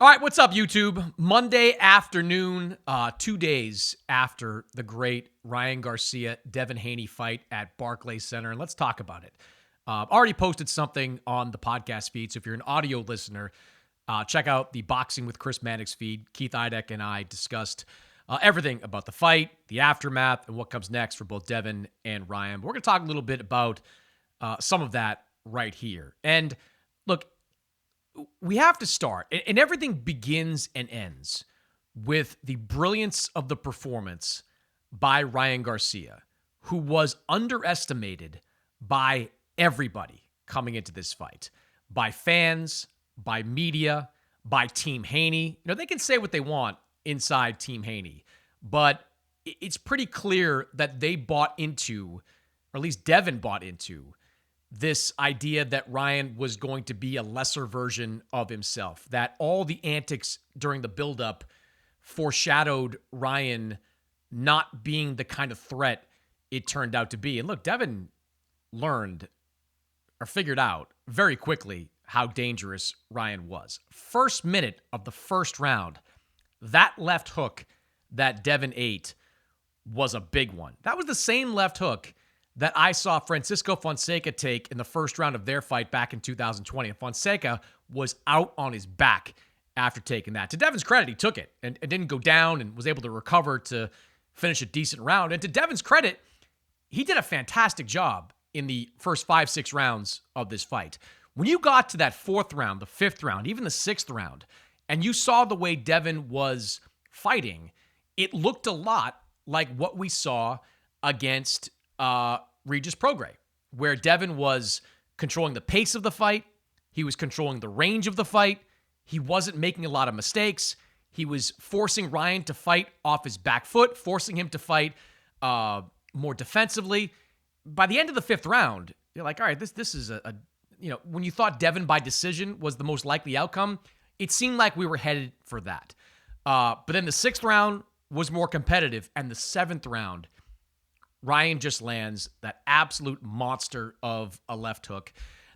All right, what's up, YouTube? Monday afternoon, 2 days after the great Ryan Garcia, Devon Haney fight at Barclays Center, and let's talk about it. Already posted something on the podcast feed, so if you're an audio listener, check out the Boxing with Chris Mannix feed. Keith Idek and I discussed everything about the fight, the aftermath, and what comes next for both Devon and Ryan. But we're going to talk a little bit about some of that right here. And look, we have to start, and everything begins and ends with the brilliance of the performance by Ryan Garcia, who was underestimated by everybody coming into this fight, by fans, by media, by Team Haney. You know, they can say what they want inside Team Haney, but it's pretty clear that they bought into, or at least Devin bought into, this idea that Ryan was going to be a lesser version of himself, that all the antics during the buildup foreshadowed Ryan not being the kind of threat it turned out to be. And look, Devin learned or figured out very quickly how dangerous Ryan was. First minute of the first round, that left hook that Devin ate was a big one. That was the same left hook that I saw Francisco Fonseca take in the first round of their fight back in 2020. And Fonseca was out on his back after taking that. To Devin's credit, he took it and didn't go down and was able to recover to finish a decent round. And to Devin's credit, he did a fantastic job in the first 5-6 rounds of this fight. When you got to that fourth round, the fifth round, even the sixth round, and you saw the way Devin was fighting, it looked a lot like what we saw against Regis Prograis, where Devin was controlling the pace of the fight. He was controlling the range of the fight. He wasn't making a lot of mistakes. He was forcing Ryan to fight off his back foot, forcing him to fight more defensively. By the end of the fifth round, you're like, all right, this is a when you thought Devin by decision was the most likely outcome, it seemed like we were headed for that. But then the sixth round was more competitive, and the seventh round, Ryan just lands that absolute monster of a left hook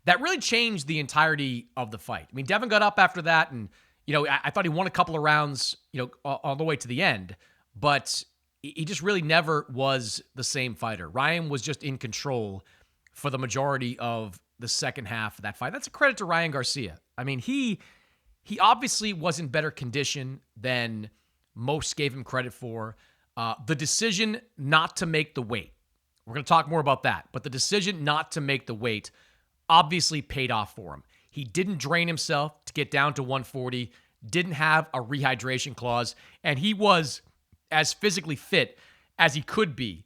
that really changed the entirety of the fight. I mean, Devin got up after that, and I thought he won a couple of rounds, all the way to the end, but he just really never was the same fighter. Ryan was just in control for the majority of the second half of that fight. That's a credit to Ryan Garcia. I mean, he obviously was in better condition than most gave him credit for. The decision not to make the weight, we're going to talk more about that, but the decision not to make the weight obviously paid off for him. He didn't drain himself to get down to 140, didn't have a rehydration clause, and he was as physically fit as he could be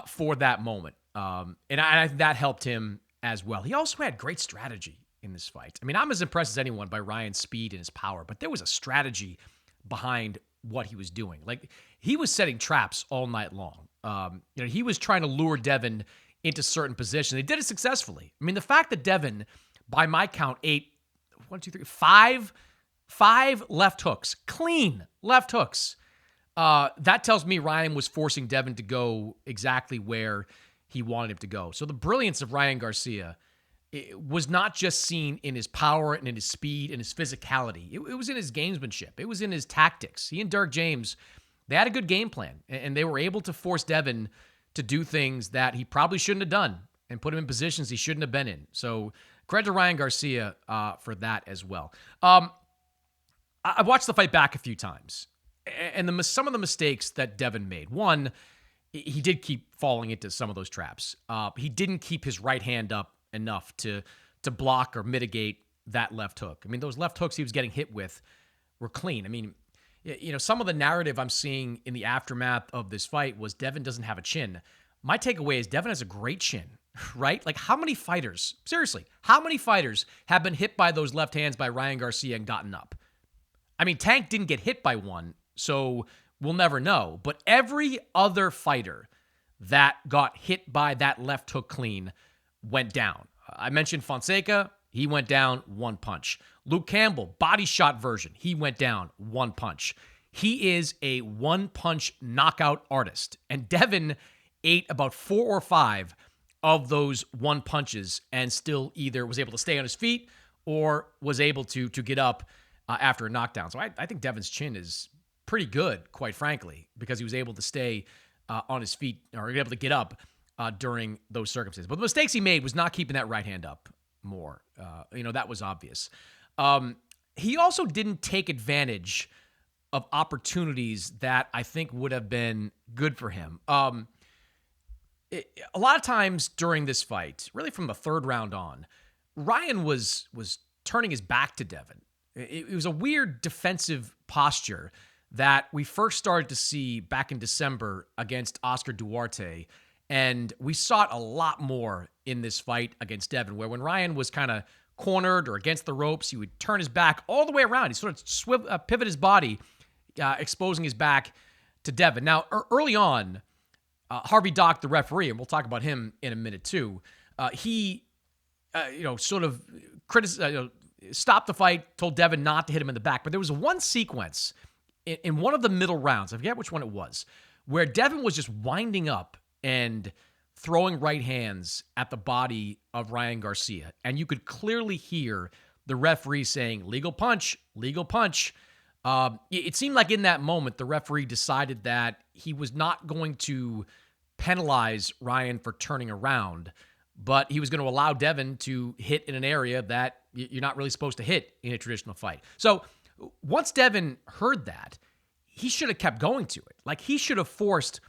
for that moment. And I think that helped him as well. He also had great strategy in this fight. I mean, I'm as impressed as anyone by Ryan's speed and his power, but there was a strategy behind what he was doing. Like, he was setting traps all night long. He was trying to lure Devin into certain positions. He did it successfully. I mean, the fact that Devin, by my count, ate five left hooks, clean left hooks. That tells me Ryan was forcing Devin to go exactly where he wanted him to go. So the brilliance of Ryan Garcia, it was not just seen in his power and in his speed and his physicality. It was in his gamesmanship. It was in his tactics. He and Derek James, they had a good game plan, and they were able to force Devin to do things that he probably shouldn't have done and put him in positions he shouldn't have been in. So credit to Ryan Garcia for that as well. I watched the fight back a few times, and some of the mistakes that Devin made. One, he did keep falling into some of those traps. He didn't keep his right hand up enough to block or mitigate that left hook. I mean, those left hooks he was getting hit with were clean. I mean, some of the narrative I'm seeing in the aftermath of this fight was Devin doesn't have a chin. My takeaway is Devin has a great chin, right? Like, how many fighters, seriously, how many fighters have been hit by those left hands by Ryan Garcia and gotten up? I mean, Tank didn't get hit by one, so we'll never know. But every other fighter that got hit by that left hook clean went down. I mentioned Fonseca. He went down one punch. Luke Campbell, body shot version. He went down one punch. He is a one-punch knockout artist. And Devin ate about 4 or 5 of those one punches and still either was able to stay on his feet or was able to get up after a knockdown. So I think Devon's chin is pretty good, quite frankly, because he was able to stay on his feet or able to get up during those circumstances. But the mistakes he made was not keeping that right hand up more. That was obvious. He also didn't take advantage of opportunities that I think would have been good for him. A lot of times during this fight, really from the third round on, Ryan was turning his back to Devon. It was a weird defensive posture that we first started to see back in December against Oscar Duarte, and we saw it a lot more in this fight against Devon, where when Ryan was kind of cornered or against the ropes, he would turn his back all the way around. He sort of pivot his body, exposing his back to Devon. Now, early on, Harvey Dock, the referee, and we'll talk about him in a minute too, he sort of stopped the fight, told Devon not to hit him in the back. But there was one sequence in one of the middle rounds, I forget which one it was, where Devon was just winding up and throwing right hands at the body of Ryan Garcia. And you could clearly hear the referee saying, legal punch, legal punch. It seemed like in that moment, the referee decided that he was not going to penalize Ryan for turning around, but he was going to allow Devon to hit in an area that you're not really supposed to hit in a traditional fight. So once Devon heard that, he should have kept going to it. Like, he should have forced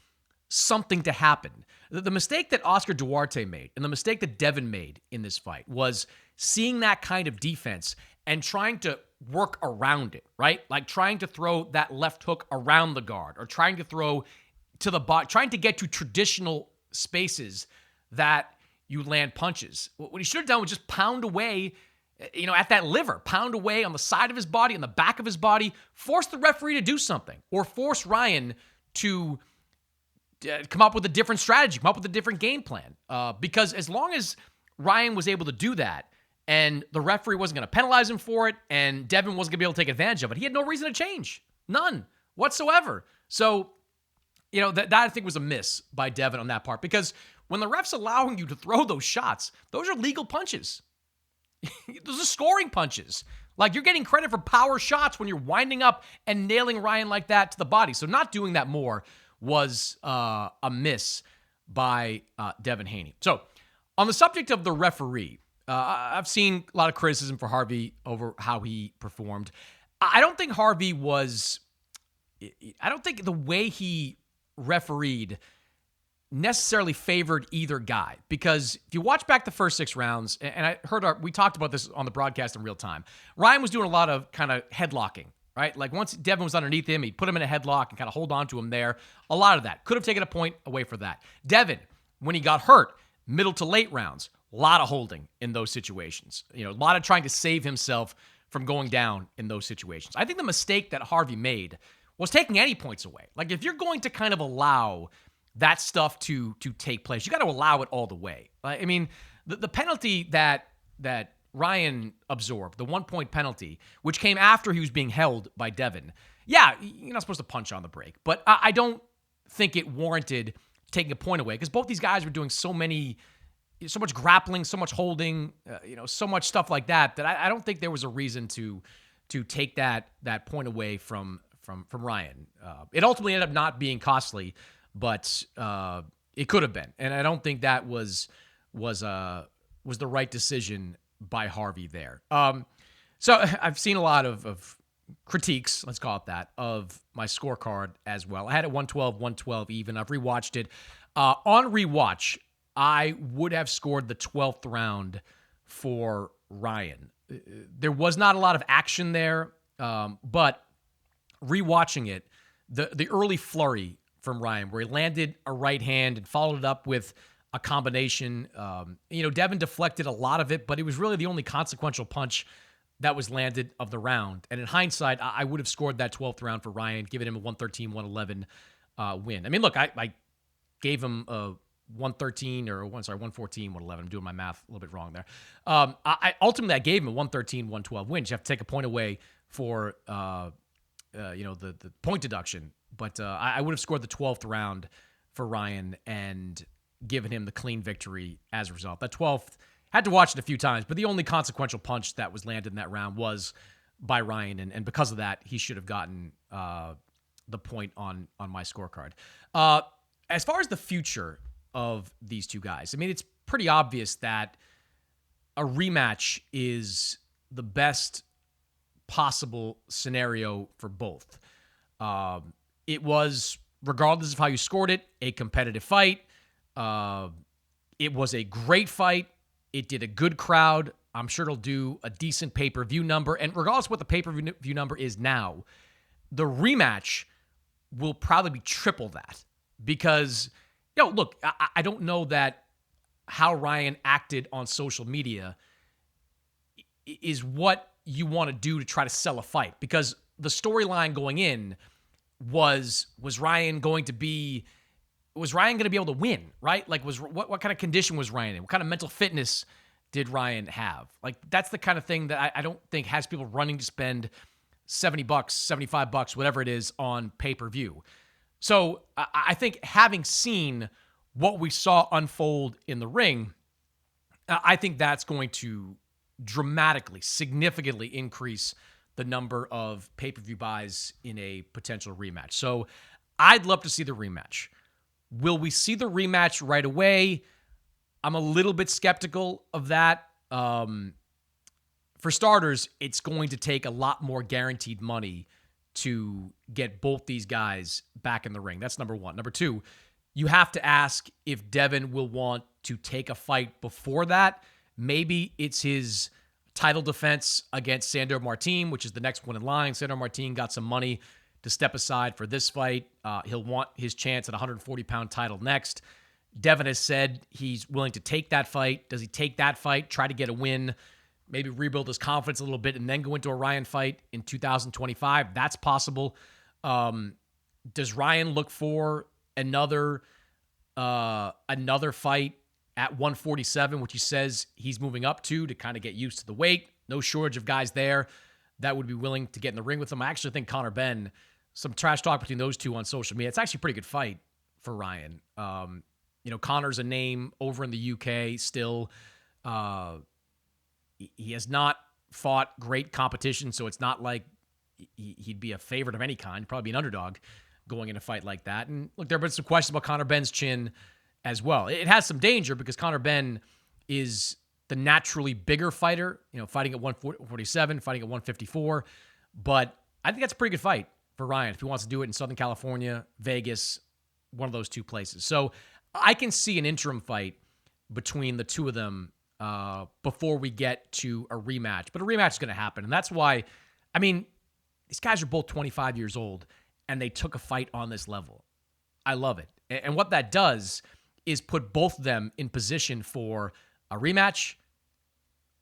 something to happen. The mistake that Oscar Duarte made and the mistake that Devon made in this fight was seeing that kind of defense and trying to work around it, right? Like trying to throw that left hook around the guard or trying to throw to the body, trying to get to traditional spaces that you land punches. What he should have done was just pound away, at that liver, pound away on the side of his body, on the back of his body, force the referee to do something, or force Ryan to come up with a different strategy, come up with a different game plan. Because as long as Ryan was able to do that, and the referee wasn't going to penalize him for it, and Devon wasn't going to be able to take advantage of it, he had no reason to change. None whatsoever. So, that I think was a miss by Devon on that part, because when the ref's allowing you to throw those shots, those are legal punches. Those are scoring punches. Like, you're getting credit for power shots when you're winding up and nailing Ryan like that to the body. So not doing that more was a miss by Devon Haney. So on the subject of the referee, I've seen a lot of criticism for Harvey over how he performed. I don't think the way he refereed necessarily favored either guy, because if you watch back the first 6 rounds, and I heard we talked about this on the broadcast in real time, Ryan was doing a lot of kind of headlocking, right? Like once Devon was underneath him, he'd put him in a headlock and kind of hold on to him there. A lot of that could have taken a point away for that. Devon, when he got hurt, middle to late rounds, a lot of holding in those situations. A lot of trying to save himself from going down in those situations. I think the mistake that Harvey made was taking any points away. Like, if you're going to kind of allow that stuff to take place, you got to allow it all the way. I mean, the penalty that Ryan absorbed, the 1-point penalty, which came after he was being held by Devon. Yeah, you're not supposed to punch on the break, but I don't think it warranted taking a point away, because both these guys were doing so much grappling, so much holding, so much stuff like that I don't think there was a reason to take that point away from Ryan. It ultimately ended up not being costly, but it could have been, and I don't think that was the right decision by Harvey there. So I've seen a lot of critiques, let's call it that, of my scorecard as well. I had it 112 even. I've rewatched it. On rewatch, I would have scored the 12th round for Ryan. There was not a lot of action there, but rewatching it, the early flurry from Ryan, where he landed a right hand and followed it up with a combination. Devon deflected a lot of it, but it was really the only consequential punch that was landed of the round. And in hindsight, I would have scored that 12th round for Ryan, giving him a 113-111 win. I mean, look, I gave him a 114-111. I'm doing my math a little bit wrong there. Ultimately, I gave him a 113-112 win. You have to take a point away for the point deduction. But I would have scored the 12th round for Ryan and given him the clean victory as a result. That 12th, had to watch it a few times, but the only consequential punch that was landed in that round was by Ryan, and because of that, he should have gotten the point on my scorecard. As far as the future of these two guys, I mean, it's pretty obvious that a rematch is the best possible scenario for both. It was, regardless of how you scored it, a competitive fight. It was a great fight. It did a good crowd. I'm sure it'll do a decent pay-per-view number. And regardless of what the pay-per-view number is now, the rematch will probably be triple that. Because, look, I don't know that how Ryan acted on social media is what you want to do to try to sell a fight. Because the storyline going in was Ryan going to be able to win, right? Like, what kind of condition was Ryan in? What kind of mental fitness did Ryan have? Like, that's the kind of thing that I don't think has people running to spend $70, $75, whatever it is, on pay-per-view. So I think having seen what we saw unfold in the ring, I think that's going to dramatically, significantly increase the number of pay-per-view buys in a potential rematch. So I'd love to see the rematch. Will we see the rematch right away? I'm a little bit skeptical of that. For starters, it's going to take a lot more guaranteed money to get both these guys back in the ring. That's number one. Number two, you have to ask if Devin will want to take a fight before that. Maybe it's his title defense against Sandor Martin, which is the next one in line. Sandor Martin got some money to step aside for this fight. He'll want his chance at a 140-pound title next. Devin has said he's willing to take that fight. Does he take that fight, try to get a win, maybe rebuild his confidence a little bit, and then go into a Ryan fight in 2025? That's possible. Does Ryan look for another fight at 147, which he says he's moving up to kind of get used to the weight? No shortage of guys there that would be willing to get in the ring with him. I actually think Conor Benn, some trash talk between those two on social media, it's actually a pretty good fight for Ryan. Conor's a name over in the UK still. He has not fought great competition, so it's not like he'd be a favorite of any kind. He'd probably be an underdog going in a fight like that. And look, there have been some questions about Conor Benn's chin as well. It has some danger because Conor Benn is the naturally bigger fighter, fighting at 147, fighting at 154. But I think that's a pretty good fight for Ryan if he wants to do it in Southern California, Vegas, one of those two places. So I can see an interim fight between the two of them before we get to a rematch. But a rematch is going to happen. And that's why, these guys are both 25 years old, and they took a fight on this level. I love it. And what that does is put both of them in position for a rematch.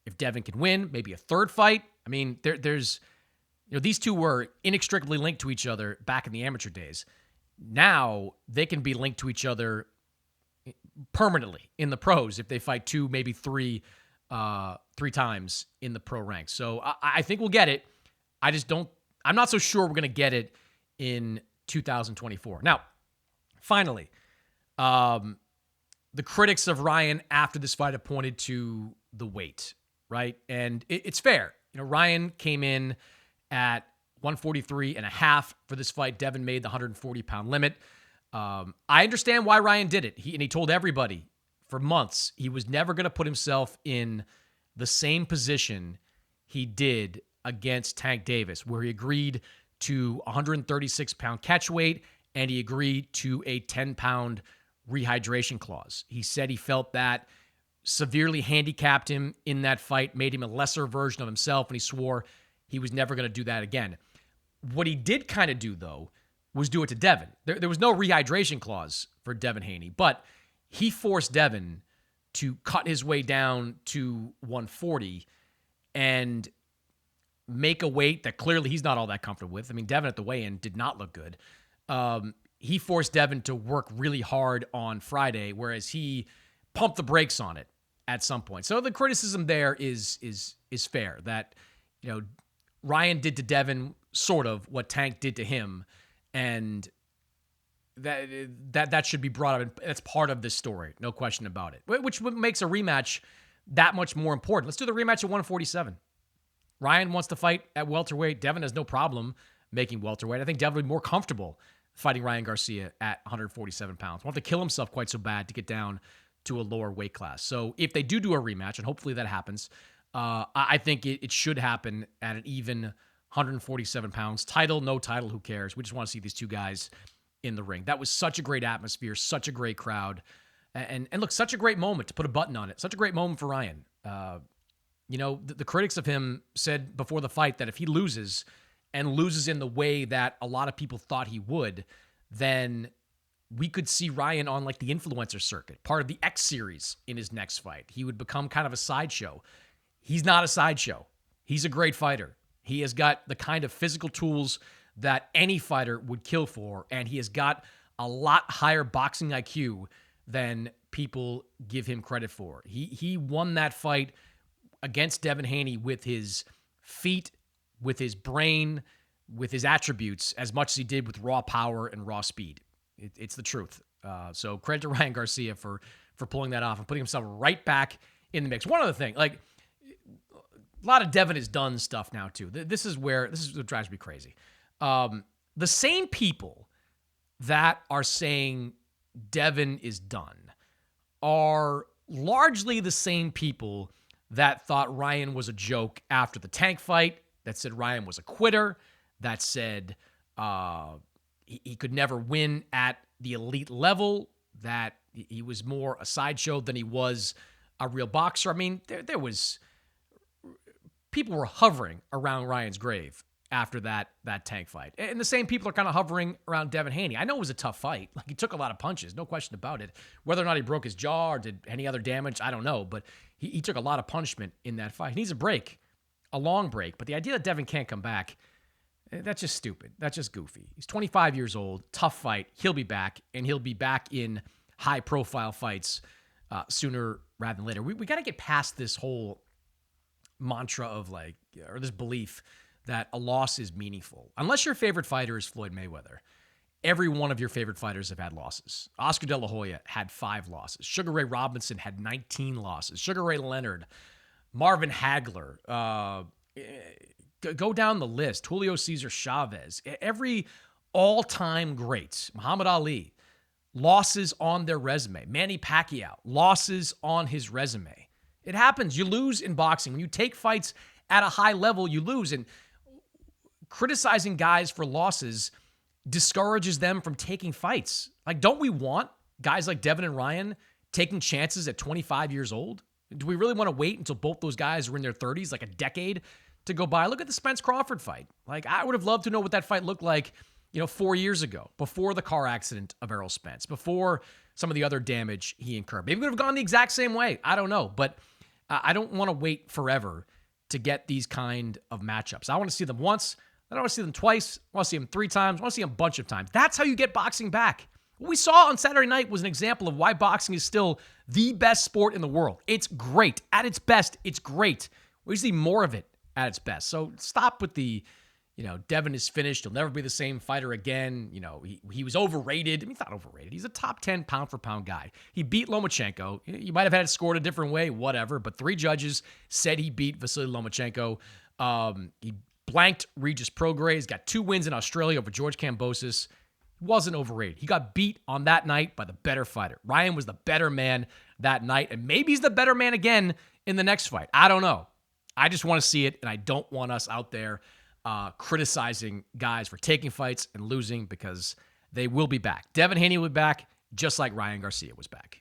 If Devin can win, maybe a third fight. There's these two were inextricably linked to each other back in the amateur days. Now they can be linked to each other permanently in the pros if they fight two, maybe three times in the pro ranks. So I think we'll get it. I'm not so sure we're going to get it in 2024. Now, finally, the critics of Ryan after this fight have pointed to the weight, right? And it's fair. Ryan came in at 143.5 for this fight. Devin made the 140-pound limit. I understand why Ryan did it. He told everybody for months he was never going to put himself in the same position he did against Tank Davis, where he agreed to 136-pound catch weight and he agreed to a 10-pound rehydration clause. He said he felt that severely handicapped him in that fight, made him a lesser version of himself, and he swore he was never going to do that again. What he did kind of do, though, was do it to Devin. There was no rehydration clause for Devon Haney, but he forced Devin to cut his way down to 140 and make a weight that clearly he's not all that comfortable with. Devin at the weigh-in did not look good. He forced Devin to work really hard on Friday, whereas he pumped the brakes on it at some point. So the criticism there is fair that, Ryan did to Devin sort of what Tank did to him, and that should be brought up, and that's part of this story, no question about it, which makes a rematch that much more important. Let's do the rematch at 147. Ryan wants to fight at welterweight. Devin has no problem making welterweight. I think Devin would be more comfortable fighting Ryan Garcia at 147 pounds. Won't have to kill himself quite so bad to get down to a lower weight class. So if they do a rematch, and hopefully that happens, I think it should happen at an even 147 pounds. Title, no title, who cares? We just want to see these two guys in the ring. That was such a great atmosphere, such a great crowd. And look, such a great moment, to put a button on it. Such a great moment for Ryan. The critics of him said before the fight that if he loses and loses in the way that a lot of people thought he would, then we could see Ryan on like the influencer circuit, part of the X series in his next fight. He would become kind of a sideshow. He's not a sideshow. He's a great fighter. He has got the kind of physical tools that any fighter would kill for, and he has got a lot higher boxing IQ than people give him credit for. He won that fight against Devon Haney with his feet, with his brain, with his attributes, as much as he did with raw power and raw speed. It's the truth. So credit to Ryan Garcia for pulling that off and putting himself right back in the mix. One other thing, like a lot of Devin has done stuff now too. This is what drives me crazy. The same people that are saying Devin is done are largely the same people that thought Ryan was a joke after the Tank fight, that said Ryan was a quitter, that said he could never win at the elite level, that he was more a sideshow than he was a real boxer. I mean, there was people were hovering around Ryan's grave after that Tank fight. And the same people are kind of hovering around Devon Haney. I know it was a tough fight. Like, he took a lot of punches, no question about it. Whether or not he broke his jaw or did any other damage, I don't know. But he took a lot of punishment in that fight. He needs a break, a long break. But the idea that Devin can't come back, that's just stupid. That's just goofy. He's 25 years old, tough fight. He'll be back, and he'll be back in high-profile fights sooner rather than later. We got to get past this whole mantra of or this belief that a loss is meaningful. Unless your favorite fighter is Floyd Mayweather, every one of your favorite fighters have had losses. Oscar De La Hoya had 5 losses. Sugar Ray Robinson had 19 losses. Sugar Ray Leonard, Marvin Hagler, go down the list. Julio Cesar Chavez, every all-time great. Muhammad Ali, losses on their resume. Manny Pacquiao, losses on his resume. It happens. You lose in boxing. When you take fights at a high level, you lose. And criticizing guys for losses discourages them from taking fights. Like, don't we want guys like Devin and Ryan taking chances at 25 years old? Do we really want to wait until both those guys are in their 30s, like a decade to go by? Look at the Spence Crawford fight. Like, I would have loved to know what that fight looked like, 4 years ago, before the car accident of Errol Spence, before some of the other damage he incurred. Maybe we would have gone the exact same way. I don't know. But I don't want to wait forever to get these kind of matchups. I want to see them once. I don't want to see them twice. I want to see them 3 times. I want to see them a bunch of times. That's how you get boxing back. What we saw on Saturday night was an example of why boxing is still the best sport in the world. It's great. At its best, it's great. We see more of it at its best. So stop with the, Devin is finished. He'll never be the same fighter again. He was overrated. I mean, he's not overrated. He's a top 10 pound-for-pound guy. He beat Lomachenko. You might have had it scored a different way, whatever, but 3 judges said he beat Vasily Lomachenko. He blanked Regis Prograis. He's got 2 wins in Australia over George Kambosos. He wasn't overrated. He got beat on that night by the better fighter. Ryan was the better man that night, and maybe he's the better man again in the next fight. I don't know. I just want to see it, and I don't want us out there criticizing guys for taking fights and losing, because they will be back. Devon Haney will be back, just like Ryan Garcia was back.